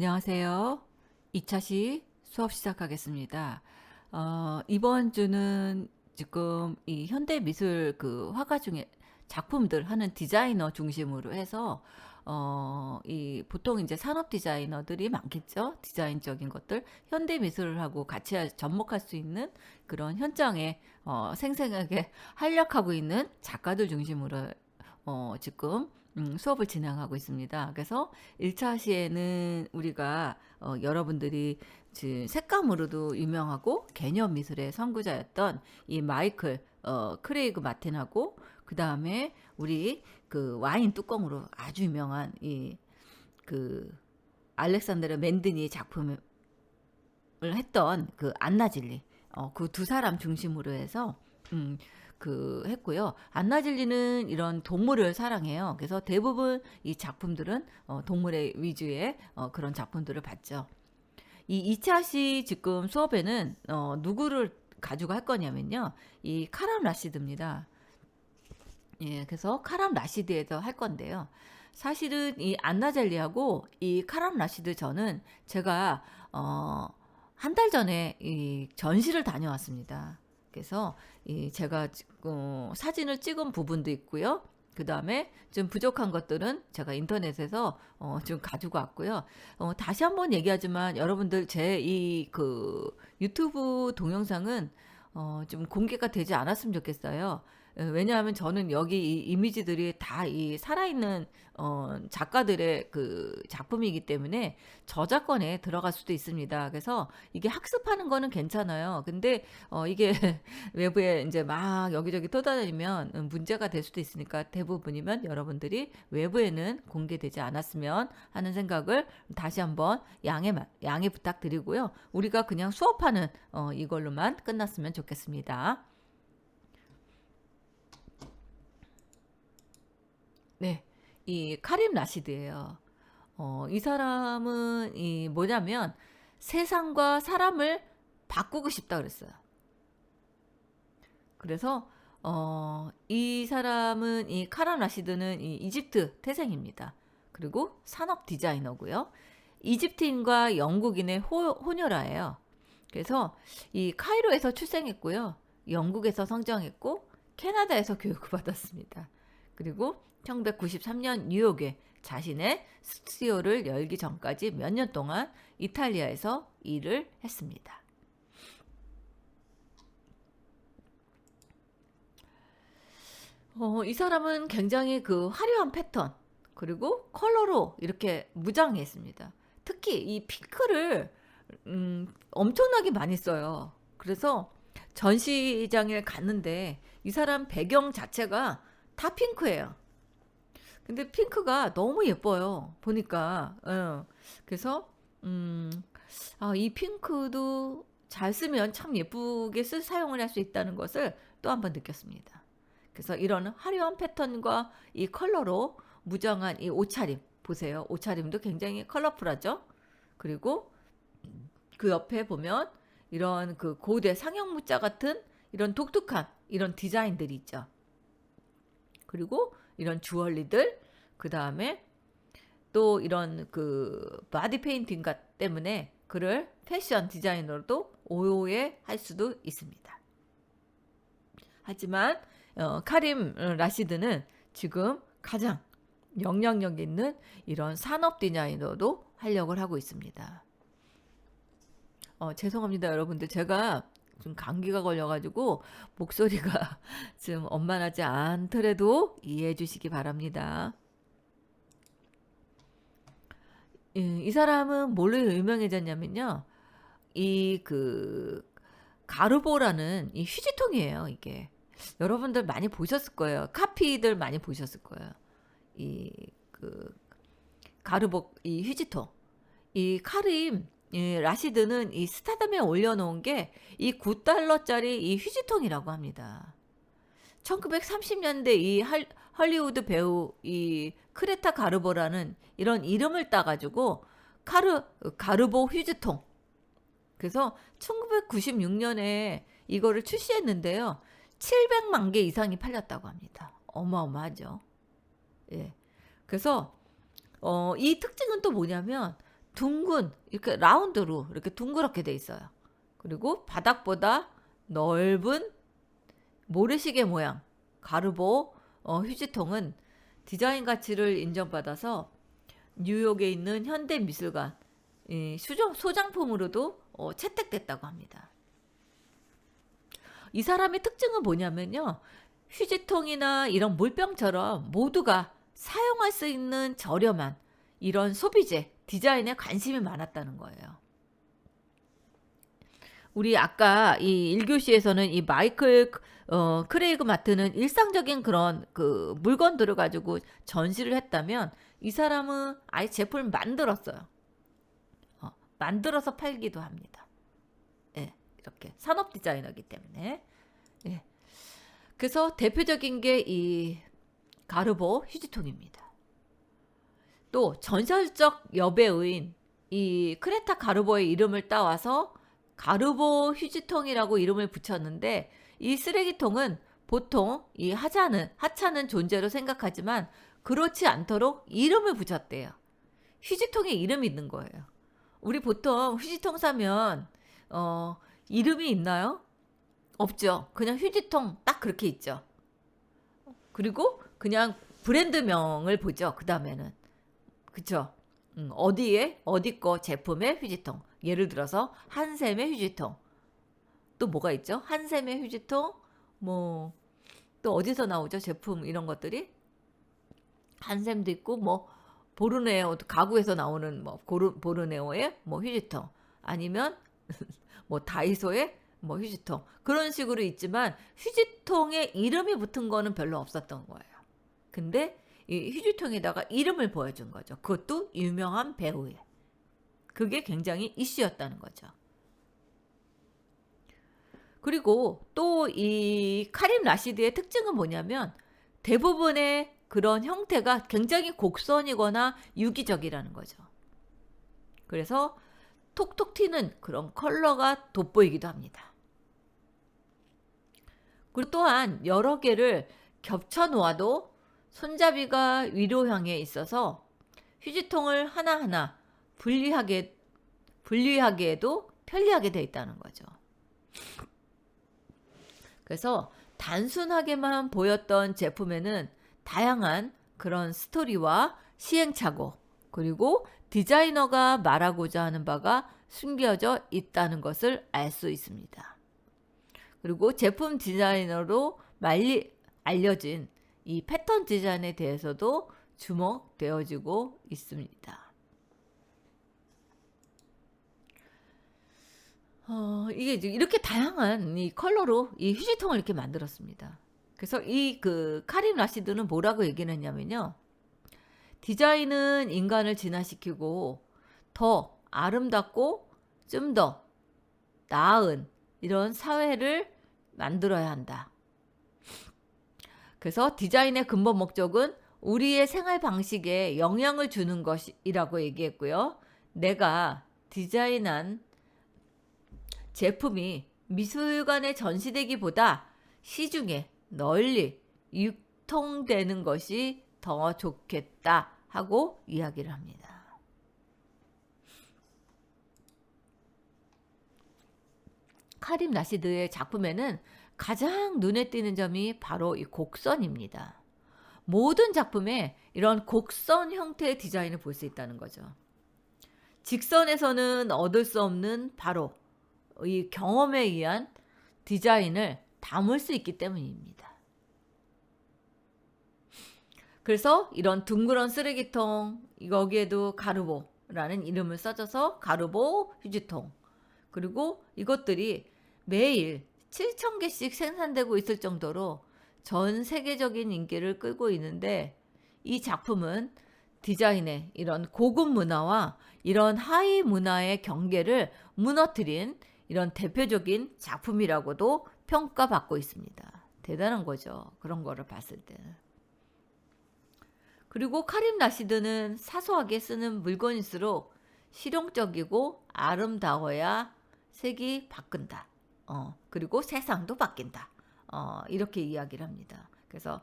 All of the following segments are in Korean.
안녕하세요. 2차시 수업 시작하겠습니다. 이번 주는 지금 이 현대 미술 그 화가 중에 작품들 하는 디자이너 중심으로 해서 이 보통 이제 산업 디자이너들이 많겠죠. 디자인적인 것들, 현대 미술하고 같이 접목할 수 있는 그런 현장에 생생하게 활약하고 있는 작가들 중심으로 지금 수업을 진행하고 있습니다. 그래서 1차 시에는 우리가 여러분들이 색감으로도 유명하고 개념 미술의 선구자였던 이 마이클 크레이그 마틴하고 그 다음에 우리 그 와인 뚜껑으로 아주 유명한 이 그 알렉산드르 맨드니 작품을 했던 그 안나질리 그 두 사람 중심으로 해서 음, 했고요. 안나질리는 이런 동물을 사랑해요. 그래서 대부분 이 작품들은 동물의 위주의 그런 작품들을 봤죠. 이 2차시 지금 수업에는 누구를 가지고 할 거냐면요. 이 카람 라시드입니다. 예, 그래서 카람 라시드에서 할 건데요. 사실은 이 안나젤리하고 이 카람 라시드 저는 제가 한 달 전에 이 전시를 다녀왔습니다. 그래서 이 제가 사진을 찍은 부분도 있고요. 그 다음에 좀 부족한 것들은 제가 인터넷에서 좀 가지고 왔고요. 다시 한번 얘기하지만 여러분들 제 이 그 유튜브 동영상은 좀 공개가 되지 않았으면 좋겠어요. 왜냐하면 저는 여기 이 이미지들이 다 이 살아있는 작가들의 그 작품이기 때문에 저작권에 들어갈 수도 있습니다. 그래서 이게 학습하는 거는 괜찮아요. 근데 이게 외부에 이제 막 여기저기 떠다니면 문제가 될 수도 있으니까 대부분이면 여러분들이 외부에는 공개되지 않았으면 하는 생각을 다시 한번 양해 부탁드리고요. 우리가 그냥 수업하는 이걸로만 끝났으면 좋겠습니다. 네, 이 카림 라시드예요. 이 사람은 이 뭐냐면 세상과 사람을 바꾸고 싶다 그랬어요. 그래서 이 사람은 이 카람 라시드는 이 이집트 태생입니다. 그리고 산업 디자이너고요. 이집트인과 영국인의 혼혈아예요. 그래서 이 카이로에서 출생했고요. 영국에서 성장했고 캐나다에서 교육을 받았습니다. 그리고 1993년 뉴욕에 자신의 스튜디오를 열기 전까지 몇 년 동안 이탈리아에서 일을 했습니다. 이 사람은 굉장히 그 화려한 패턴 그리고 컬러로 이렇게 무장했습니다. 특히 이 핑크를 엄청나게 많이 써요. 그래서 전시장에 갔는데 이 사람 배경 자체가 다 핑크예요. 근데 핑크가 너무 예뻐요. 보니까. 그래서 음, 이 핑크도 잘 쓰면 참 예쁘게 사용을 할 수 있다는 것을 또 한번 느꼈습니다. 그래서 이런 화려한 패턴과 이 컬러로 무장한 이 옷차림 보세요. 옷차림도 굉장히 컬러풀하죠. 그리고 그 옆에 보면 이런 그 고대 상형무자 같은 이런 독특한 이런 디자인들이 있죠. 그리고 이런 주얼리들, 그 다음에 또 이런 그 바디 페인팅 때문에 그를 패션 디자이너로도 오해할 수도 있습니다. 하지만 카림 라시드는 지금 가장 영향력 있는 이런 산업 디자이너도 활약을 하고 있습니다. 죄송합니다, 여러분들. 제가 좀 감기가 걸려가지고 목소리가 좀 원만하지 않더라도 이해해 주시기 바랍니다. 이 사람은 뭘로 유명해졌냐면요. 이 그 가르보라는 이 휴지통이에요, 이게. 여러분들 많이 보셨을 거예요. 카피들 많이 보셨을 거예요. 이 그 가르보 이 휴지통. 이 카림 이 라시드는 이 스타덤에 올려놓은 게 이 9달러짜리 이 휴지통이라고 합니다. 1930년대 이 헐리우드 배우 이 크레타 가르보라는 이런 이름을 따가지고 가르보 휴지통. 그래서 1996년에 이거를 출시했는데요. 700만 개 이상이 팔렸다고 합니다. 어마어마하죠. 예. 그래서 이 특징은 또 뭐냐면 둥근 이렇게 라운드로 이렇게 둥그렇게 돼 있어요. 그리고 바닥보다 넓은 모래시계 모양 가르보 휴지통은 디자인 가치를 인정받아서 뉴욕에 있는 현대미술관 소장품으로도 채택됐다고 합니다. 이 사람의 특징은 뭐냐면요. 휴지통이나 이런 물병처럼 모두가 사용할 수 있는 저렴한 이런 소비재, 디자인에 관심이 많았다는 거예요. 우리 아까 이 1교시에서는 이 마이클 크레이그 마트는 일상적인 그런 그 물건들을 가지고 전시를 했다면 이 사람은 아예 제품을 만들었어요. 만들어서 팔기도 합니다. 예, 이렇게 산업 디자이너이기 때문에. 예. 그래서 대표적인 게 이 가르보 휴지통입니다. 또 전설적 여배우인 이 크레타 가르보의 이름을 따와서 가르보 휴지통이라고 이름을 붙였는데 이 쓰레기통은 보통 이 하찮은 존재로 생각하지만 그렇지 않도록 이름을 붙였대요. 휴지통에 이름이 있는 거예요. 우리 보통 휴지통 사면 이름이 있나요? 없죠. 그냥 휴지통 딱 그렇게 있죠. 그리고 그냥 브랜드명을 보죠. 그 다음에는. 그쵸? 어디 거 제품의 휴지통. 예를 들어서 한샘의 휴지통. 또 뭐가 있죠? 한샘의 휴지통. 뭐 또 어디서 나오죠? 제품 이런 것들이. 한샘도 있고 뭐 보르네오 가구에서 나오는 뭐 보르네오의 뭐 휴지통. 아니면 뭐 다이소의 뭐 휴지통. 그런 식으로 있지만 휴지통에 이름이 붙은 거는 별로 없었던 거예요. 근데 이 휴지통에다가 이름을 보여준 거죠. 그것도 유명한 배우의. 그게 굉장히 이슈였다는 거죠. 그리고 또 이 카림 라시드의 특징은 뭐냐면 대부분의 그런 형태가 굉장히 곡선이거나 유기적이라는 거죠. 그래서 톡톡 튀는 그런 컬러가 돋보이기도 합니다. 그리고 또한 여러 개를 겹쳐 놓아도 손잡이가 위로 향해 있어서 휴지통을 하나하나 분리하기에도 편리하게 되어 있다는 거죠. 그래서 단순하게만 보였던 제품에는 다양한 그런 스토리와 시행착오 그리고 디자이너가 말하고자 하는 바가 숨겨져 있다는 것을 알 수 있습니다. 그리고 제품 디자이너로 알려진 이 패턴 디자인에 대해서도 주목되어지고 있습니다. 이게 이렇게 다양한 이 컬러로 이 휴지통을 이렇게 만들었습니다. 그래서 이 그 카림 라시드는 뭐라고 얘기를 했냐면요. 디자인은 인간을 진화시키고 더 아름답고 좀 더 나은 이런 사회를 만들어야 한다. 그래서 디자인의 근본 목적은 우리의 생활 방식에 영향을 주는 것이라고 얘기했고요. 내가 디자인한 제품이 미술관에 전시되기보다 시중에 널리 유통되는 것이 더 좋겠다 하고 이야기를 합니다. 카림 라시드의 작품에는 가장 눈에 띄는 점이 바로 이 곡선입니다. 모든 작품에 이런 곡선 형태의 디자인을 볼 수 있다는 거죠. 직선에서는 얻을 수 없는 바로 이 경험에 의한 디자인을 담을 수 있기 때문입니다. 그래서 이런 둥그런 쓰레기통, 여기에도 가르보라는 이름을 써줘서 가르보 휴지통. 그리고 이것들이 매일 7,000개씩 생산되고 있을 정도로 전 세계적인 인기를 끌고 있는데 이 작품은 디자인의 이런 고급 문화와 이런 하위 문화의 경계를 무너뜨린 이런 대표적인 작품이라고도 평가받고 있습니다. 대단한 거죠. 그런 거를 봤을 때는. 그리고 카림 라시드는 사소하게 쓰는 물건일수록 실용적이고 아름다워야 색이 바뀐다. 그리고 세상도 바뀐다. 이렇게 이야기를 합니다. 그래서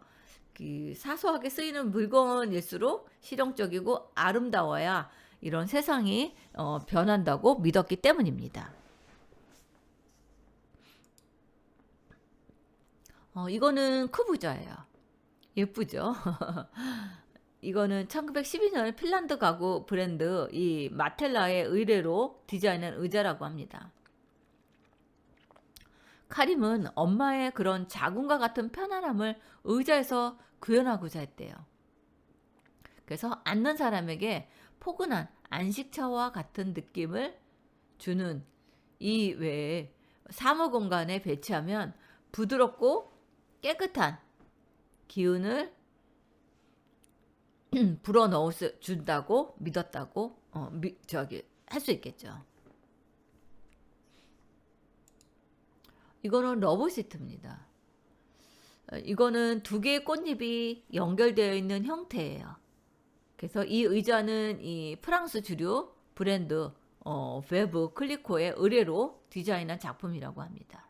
그 사소하게 쓰이는 물건일수록 실용적이고 아름다워야 이런 세상이 변한다고 믿었기 때문입니다. 이거는 쿠부자예요. 예쁘죠? 이거는 1912년 핀란드 가구 브랜드 이 마텔라의 의뢰로 디자인한 의자라고 합니다. 카림은 엄마의 그런 자궁과 같은 편안함을 의자에서 구현하고자 했대요. 그래서 앉는 사람에게 포근한 안식처와 같은 느낌을 주는 이 외에 사무 공간에 배치하면 부드럽고 깨끗한 기운을 불어넣어 준다고 믿었다고 할 수 있겠죠. 이거는 러브 시트입니다. 이거는 두 개의 꽃잎이 연결되어 있는 형태예요. 그래서 이 의자는 이 프랑스 주류 브랜드 베브 클리코의 의뢰로 디자인한 작품이라고 합니다.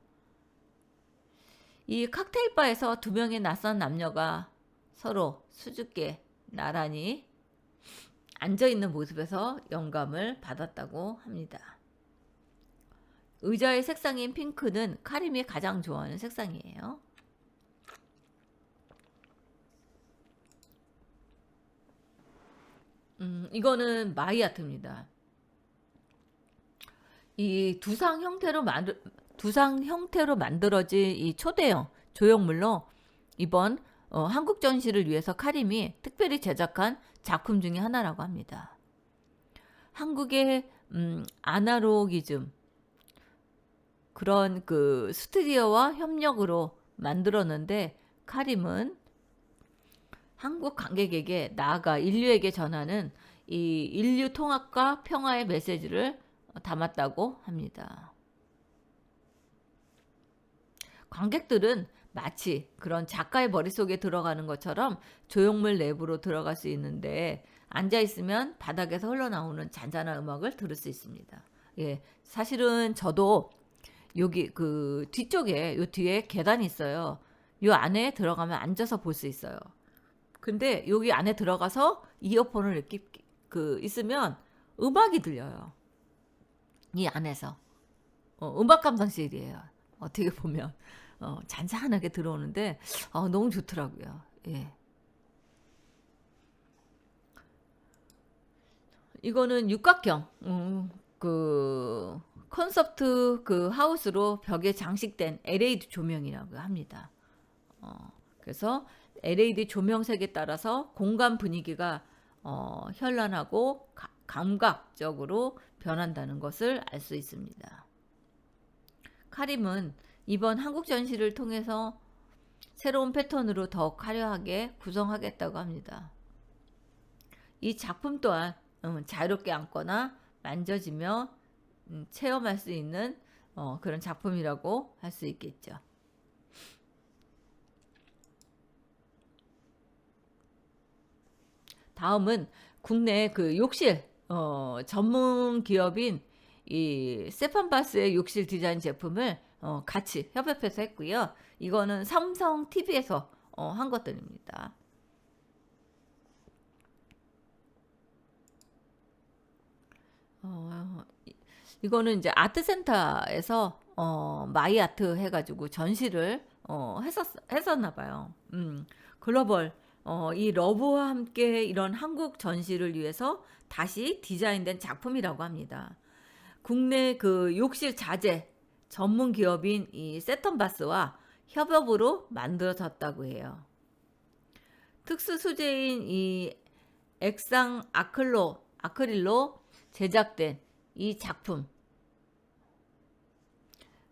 이 칵테일 바에서 두 명의 낯선 남녀가 서로 수줍게 나란히 앉아있는 모습에서 영감을 받았다고 합니다. 의자의 색상인 핑크는 카림이 가장 좋아하는 색상이에요. 이거는 마이아트입니다. 이 두상 형태로 만들어진 이 초대형 조형물로 이번 한국 전시를 위해서 카림이 특별히 제작한 작품 중에 하나라고 합니다. 한국의 아날로기즘 그런 그 스튜디오와 협력으로 만들었는데 카림은 한국 관객에게 나아가 인류에게 전하는 이 인류 통합과 평화의 메시지를 담았다고 합니다. 관객들은 마치 그런 작가의 머릿속에 들어가는 것처럼 조형물 내부로 들어갈 수 있는데 앉아 있으면 바닥에서 흘러나오는 잔잔한 음악을 들을 수 있습니다. 예, 사실은 저도 여기 그 뒤쪽에 요 뒤에 계단이 있어요. 요 안에 들어가면 앉아서 볼 수 있어요. 근데 여기 안에 들어가서 이어폰을 이렇게 있으면 음악이 들려요. 이 안에서 음악 감상실이에요. 어떻게 보면 잔잔하게 들어오는데 너무 좋더라고요. 예. 이거는 육각형 그 콘셉트 그 하우스로 벽에 장식된 LED 조명이라고 합니다. 그래서 LED 조명색에 따라서 공간 분위기가 현란하고 감각적으로 변한다는 것을 알 수 있습니다. 카림은 이번 한국 전시를 통해서 새로운 패턴으로 더욱 화려하게 구성하겠다고 합니다. 이 작품 또한 자유롭게 앉거나 만져지며 체험할 수 있는 그런 작품이라고 할 수 있겠죠. 다음은 국내 그 욕실 전문 기업인 이 세판바스의 욕실 디자인 제품을 같이 협업해서 했고요. 이거는 삼성 TV에서 한 것들입니다. 이거는 이제 아트센터에서 마이아트 해가지고 전시를 했었나 봐요. 글로벌 이 러브와 함께 이런 한국 전시를 위해서 다시 디자인된 작품이라고 합니다. 국내 그 욕실 자재 전문 기업인 이 세턴바스와 협업으로 만들어졌다고 해요. 특수 소재인 이 액상 아크릴로 제작된 이 작품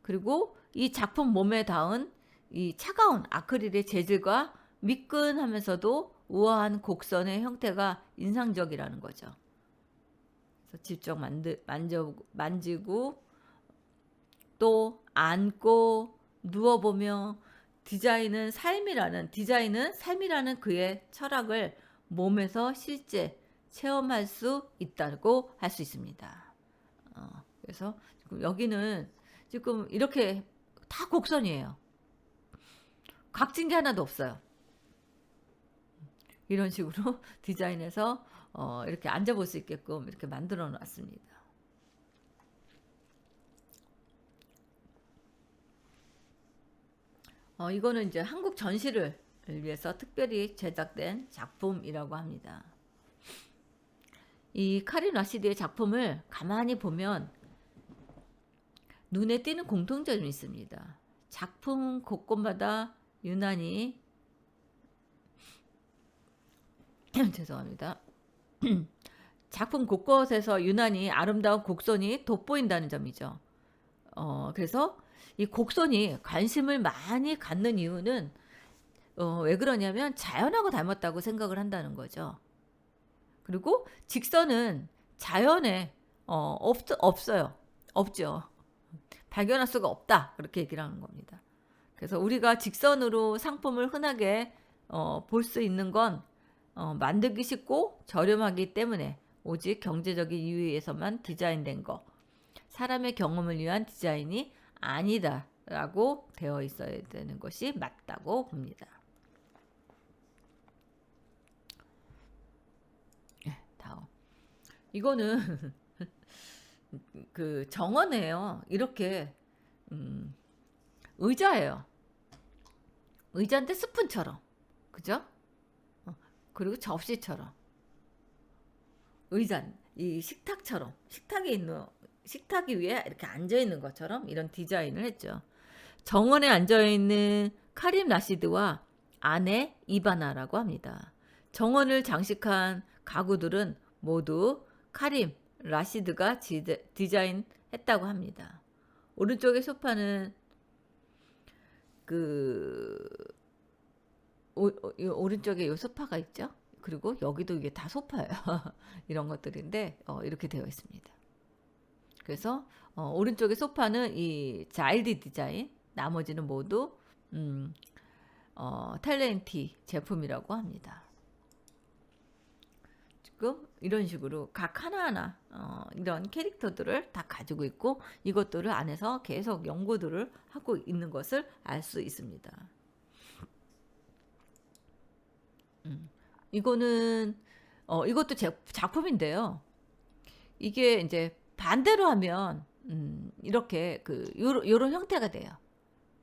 그리고 이 작품 몸에 닿은 이 차가운 아크릴의 재질과 미끈하면서도 우아한 곡선의 형태가 인상적이라는 거죠. 그래서 직접 만지고 또 앉고 누워보며 디자인은 삶이라는 그의 철학을 몸에서 실제 체험할 수 있다고 할 수 있습니다. 그래서 지금 여기는 지금 이렇게 다 곡선이에요. 각진 게 하나도 없어요. 이런 식으로 디자인해서 이렇게 앉아볼 수 있게끔 이렇게 만들어 놨습니다. 이거는 이제 한국 전시를 위해서 특별히 제작된 작품이라고 합니다. 이 카린 라시드의 작품을 가만히 보면 눈에 띄는 공통점이 있습니다. 작품 곳곳마다 유난히 죄송합니다. 작품 곳곳에서 유난히 아름다운 곡선이 돋보인다는 점이죠. 그래서 이 곡선이 관심을 많이 갖는 이유는 왜 그러냐면 자연하고 닮았다고 생각을 한다는 거죠. 그리고 직선은 자연에 없어요. 없죠. 발견할 수가 없다. 그렇게 얘기를 하는 겁니다. 그래서 우리가 직선으로 상품을 흔하게 볼 수 있는 건 만들기 쉽고 저렴하기 때문에 오직 경제적인 이유에서만 디자인된 거. 사람의 경험을 위한 디자인이 아니다라고 되어 있어야 되는 것이 맞다고 봅니다. 다음. 이거는 그 정원이에요. 이렇게 의자예요. 의자인데 스푼처럼. 그죠? 그리고 접시처럼. 의자, 이 식탁처럼. 식탁이 위에 이렇게 앉아있는 것처럼 이런 디자인을 했죠. 정원에 앉아있는 카림 라시드와 아내 이바나라고 합니다. 정원을 장식한 가구들은 모두 카림 라시드가 디자인했다고 합니다. 오른쪽의 소파는 오른쪽에 이 소파가 있죠. 그리고 여기도 이게 다 소파예요. 이런 것들인데 이렇게 되어 있습니다. 그래서 오른쪽의 소파는 이 자일드 디자인, 나머지는 모두 텔렌티 제품이라고 합니다. 지금 이런 식으로 각 하나하나 이런 캐릭터들을 다 가지고 있고 이것들을 안에서 계속 연구들을 하고 있는 것을 알 수 있습니다. 이거는 이것도 작품인데요. 이게 이제 반대로 하면 이렇게 요런 형태가 돼요.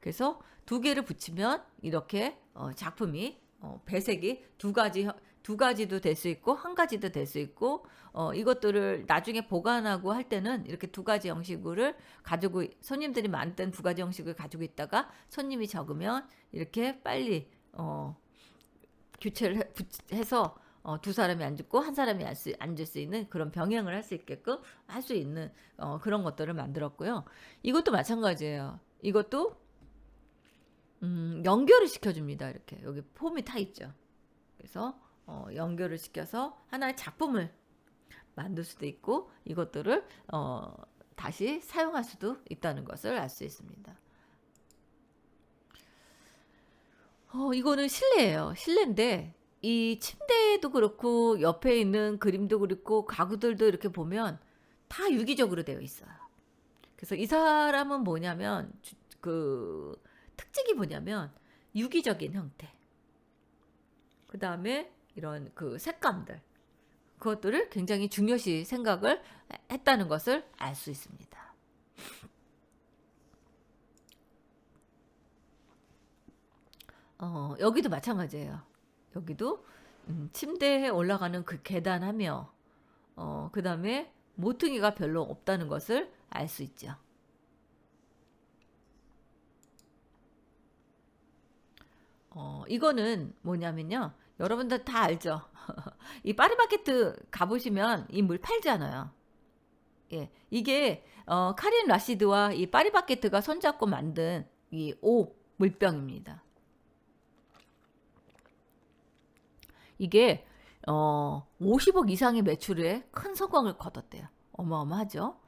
그래서 두 개를 붙이면 이렇게 작품이 배색이 두 가지도 될 수 있고 한 가지도 될 수 있고 이것들을 나중에 보관하고 할 때는 이렇게 두 가지 형식을 가지고 손님들이 많을 때는 두 가지 형식을 가지고 있다가 손님이 적으면 이렇게 빨리 교체를 해서 두 사람이 앉고 한 사람이 앉을 수 있는 그런 병행을 할 수 있게끔 할 수 있는 그런 것들을 만들었고요. 이것도 마찬가지예요. 이것도 연결을 시켜줍니다. 이렇게 여기 폼이 타 있죠. 그래서 연결을 시켜서 하나의 작품을 만들 수도 있고 이것들을 다시 사용할 수도 있다는 것을 알 수 있습니다. 이거는 실내예요. 실내인데 이 침대도 그렇고 옆에 있는 그림도 그렇고 가구들도 이렇게 보면 다 유기적으로 되어 있어요. 그래서 이 사람은 뭐냐면 그 특징이 뭐냐면 유기적인 형태. 그 다음에 이런 그 색감들 그것들을 굉장히 중요시 생각을 했다는 것을 알 수 있습니다. 여기도 마찬가지예요. 여기도 침대에 올라가는 그 계단하며 그 다음에 모퉁이가 별로 없다는 것을 알 수 있죠. 이거는 뭐냐면요. 여러분들 다 알죠. 이 파리마켓 가보시면 이 물 팔잖아요. 예, 이게 카린 라시드와 이 파리마켓가 손잡고 만든 이 물병입니다. 이게 50억 이상의 매출에 큰 성공을 거뒀대요. 어마어마하죠.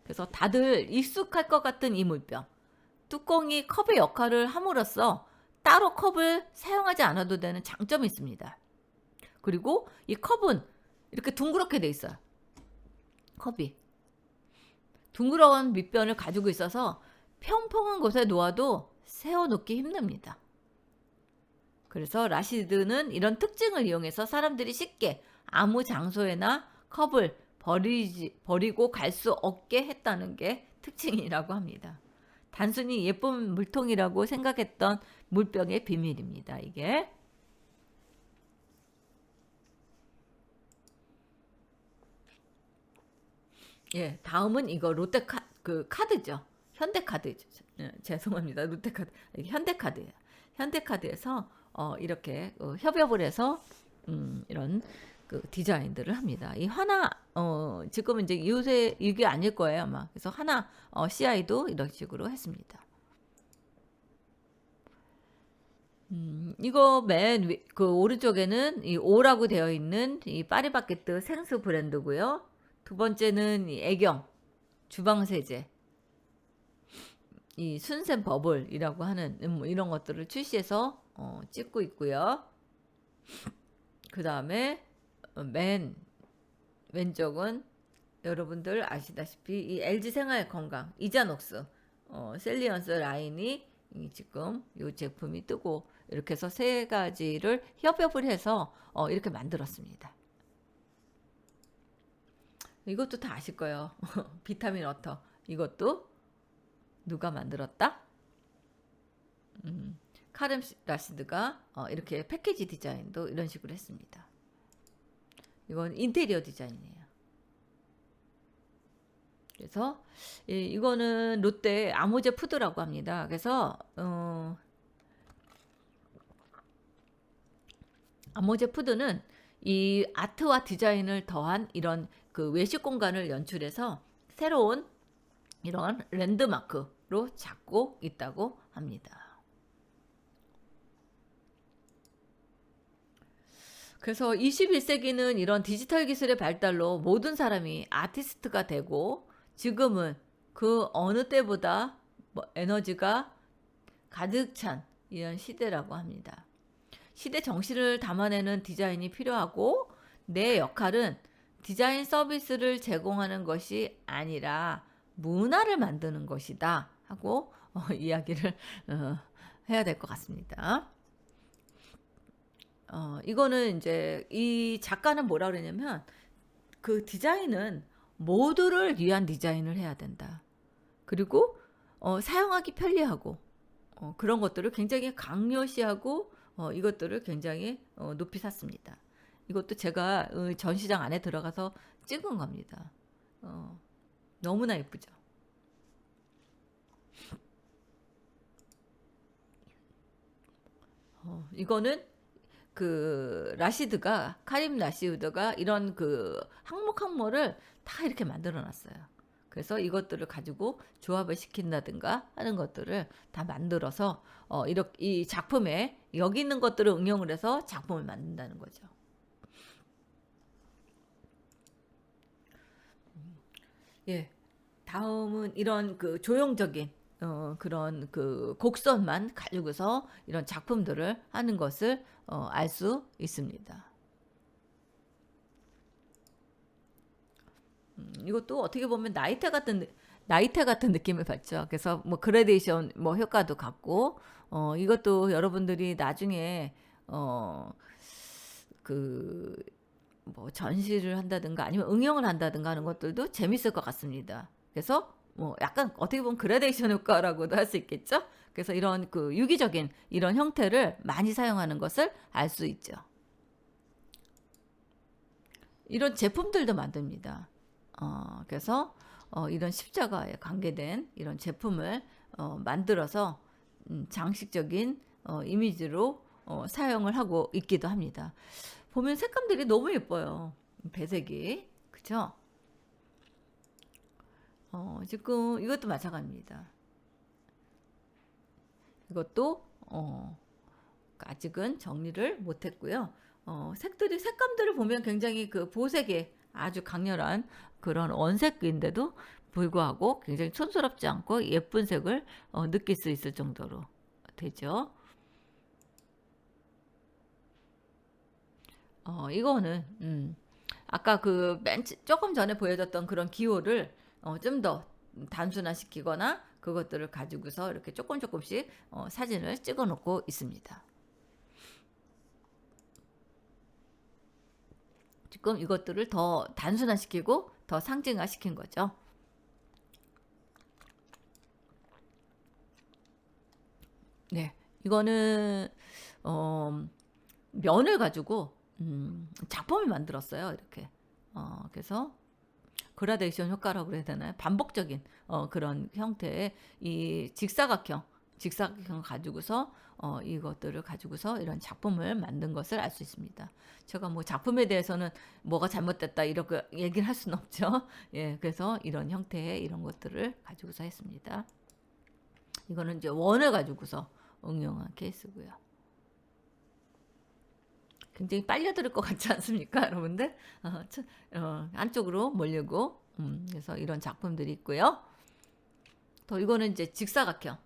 그래서 다들 익숙할 것 같은 이 물병. 뚜껑이 컵의 역할을 함으로써 따로 컵을 사용하지 않아도 되는 장점이 있습니다. 그리고 이 컵은 이렇게 둥그렇게 돼 있어요. 컵이. 둥그러운 밑변을 가지고 있어서 평평한 곳에 놓아도 세워놓기 힘듭니다. 그래서 라시드는 이런 특징을 이용해서 사람들이 쉽게 아무 장소에나 컵을 버리고 갈 수 없게 했다는 게 특징이라고 합니다. 단순히 예쁜 물통이라고 생각했던 물병의 비밀입니다. 이게. 예, 다음은 이거 그 카드죠. 현대카드죠. 예, 죄송합니다. 롯데카드. 이게 현대카드예요. 현대카드에서 이렇게 협업을 해서 이런 그 디자인들을 합니다. 이 하나 지금은 이제 요새 이게 아닐 거예요 아마. 그래서 하나 CI도 이런 식으로 했습니다. 이거 맨 그 오른쪽에는 이 O라고 되어 있는 이 파리바게뜨 생수 브랜드고요. 두 번째는 이 애경 주방 세제, 이 순센 버블이라고 하는 뭐 이런 것들을 출시해서 찍고 있고요. 그 다음에 맨 왼쪽은 여러분들 아시다시피 이 LG 생활 건강 이자녹스 셀리언스 라인이 지금 이 제품이 뜨고 이렇게 해서 세 가지를 협업을 해서 이렇게 만들었습니다. 이것도 다 아실 거예요. 비타민 워터 이것도 누가 만들었다? 카름 라시드가 이렇게 패키지 디자인도 이런 식으로 했습니다. 이건 인테리어 디자인이에요. 그래서 이거는 롯데 아모제 푸드라고 합니다. 그래서 아모제 푸드는 이 아트와 디자인을 더한 이런 그 외식 공간을 연출해서 새로운 이런 랜드마크로 잡고 있다고 합니다. 그래서 21세기는 이런 디지털 기술의 발달로 모든 사람이 아티스트가 되고 지금은 그 어느 때보다 에너지가 가득 찬 이런 시대라고 합니다. 시대 정신을 담아내는 디자인이 필요하고 내 역할은 디자인 서비스를 제공하는 것이 아니라 문화를 만드는 것이다 하고 이야기를 해야 될 것 같습니다. 이거는 이제 이 작가는 뭐라 그러냐면 그 디자인은 모두를 위한 디자인을 해야 된다. 그리고 사용하기 편리하고 그런 것들을 굉장히 강요시하고 이것들을 굉장히 높이 샀습니다. 이것도 제가 전시장 안에 들어가서 찍은 겁니다. 너무나 예쁘죠. 이거는 그 카림 라시드가 이런 그 항목을 다 이렇게 만들어 놨어요. 그래서 이것들을 가지고 조합을 시킨다든가 하는 것들을 다 만들어서 이렇게 이 작품에 여기 있는 것들을 응용을 해서 작품을 만든다는 거죠. 예. 다음은 이런 그 조형적인 그런 그 곡선만 가지고서 이런 작품들을 하는 것을 알 수 있습니다. 이것도 어떻게 보면 나이테 같은 느낌을 받죠. 그래서 뭐 그라데이션 뭐 효과도 같고 이것도 여러분들이 나중에 그 뭐 전시를 한다든가 아니면 응용을 한다든가 하는 것들도 재밌을 것 같습니다. 그래서 뭐 약간 어떻게 보면 그라데이션 효과라고도 할 수 있겠죠. 그래서 이런 그 유기적인 이런 형태를 많이 사용하는 것을 알 수 있죠. 이런 제품들도 만듭니다. 그래서 이런 십자가에 관계된 이런 제품을 만들어서 장식적인 이미지로 사용을 하고 있기도 합니다. 보면 색감들이 너무 예뻐요. 배색이. 그쵸? 지금 이것도 마찬가지입니다. 이것도 아직은 정리를 못했고요. 색감들을 보면 굉장히 그 보색에 아주 강렬한 그런 원색인데도 불구하고 굉장히 촌스럽지 않고 예쁜 색을 느낄 수 있을 정도로 되죠. 이거는 아까 그 조금 전에 보여줬던 그런 기호를 좀 더 단순화시키거나 그것들을 가지고서 이렇게 조금씩 사진을 찍어 놓고 있습니다. 지금 이것들을 더 단순화시키고 더 상징화시킨 거죠. 네. 이거는 어 면을 가지고 작품을 만들었어요. 이렇게. 그래서 그라데이션 효과라고 그래야 되나요? 반복적인 그런 형태의 이 직사각형 가지고서 이것들을 가지고서 이런 작품을 만든 것을 알 수 있습니다. 제가 뭐 작품에 대해서는 뭐가 잘못됐다 이렇게 얘기를 할 수는 없죠. 예, 그래서 이런 형태의 이런 것들을 가지고서 했습니다. 이거는 이제 원을 가지고서 응용한 케이스고요. 굉장히 빨려들 것 같지 않습니까, 여러분들? 안쪽으로 몰리고, 그래서 이런 작품들이 있고요. 또 이거는 이제 직사각형.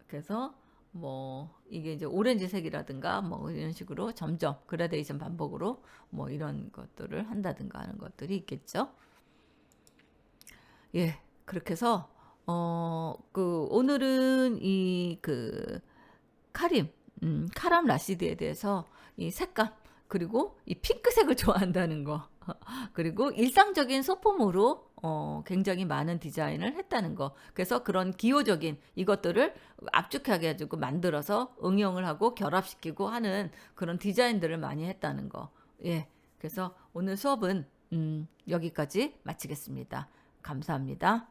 그래서 뭐 이게 이제 오렌지색이라든가 뭐 이런 식으로 점점 그라데이션 반복으로 뭐 이런 것들을 한다든가 하는 것들이 있겠죠. 예, 그렇게 해서 그 오늘은 이 그 카람 라시드에 대해서 이 색감 그리고 이 핑크색을 좋아한다는 거 그리고 일상적인 소품으로 굉장히 많은 디자인을 했다는 거. 그래서 그런 기호적인 이것들을 압축하게 해가지고 만들어서 응용을 하고 결합시키고 하는 그런 디자인들을 많이 했다는 거. 예. 그래서 오늘 수업은 여기까지 마치겠습니다. 감사합니다.